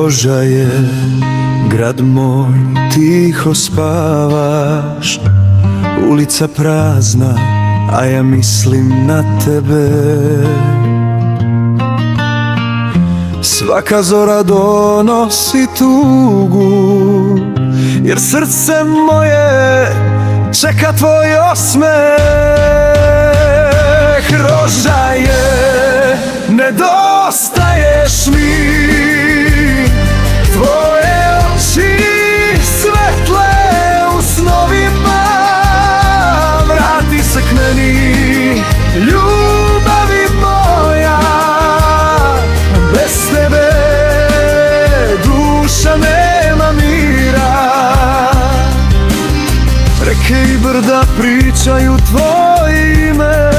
Rožaje, grad moj, tiho spavaš. Ulica prazna, a ja mislim na tebe. Svaka zora donosi tugu, jer srce moje čeka tvoj osmeh. Rožaje, nedostaješ mi, tvoje oči svetle u snovima. Vrati se k meni, ljubavi moja, bez tebe duša nema mira. Reke i brda pričaju tvoje ime,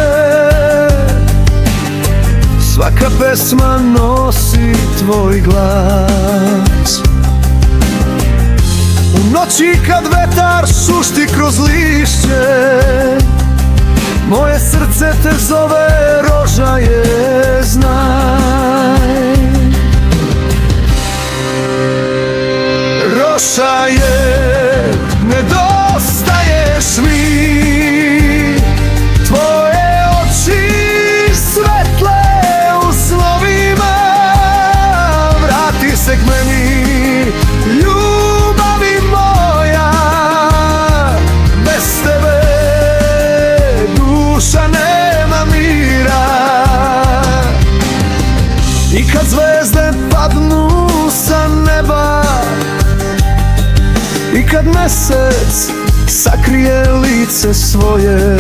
svaka pesma nosi tvoj glas. U noći kad vetar šušti kroz lišće, moje srce te zove, Rožaje, znaj. Rožaje, nedostaješ mi, tvoje oči svetle u snovima. Vrati se k meni, ljubavi moja, bez tebe duša nema mira. I kad zvezde padnu sa neba, i kad mesec sakrije lice svoje,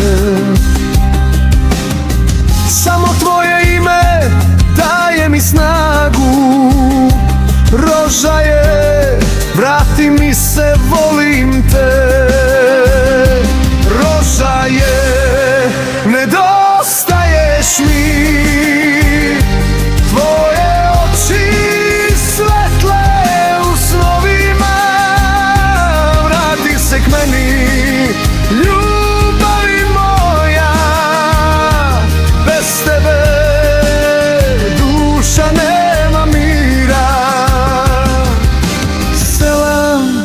samo tvoje ime daje mi snagu. Rožaje, vrati mi se, volim te. Rožaje, nedostaješ mi, tvoje oči svetle u snovima. Vrati se k meni, ljubavi moja, bez tebe duša nema mira. Selam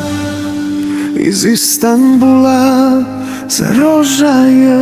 iz Istanbula za Rožaje.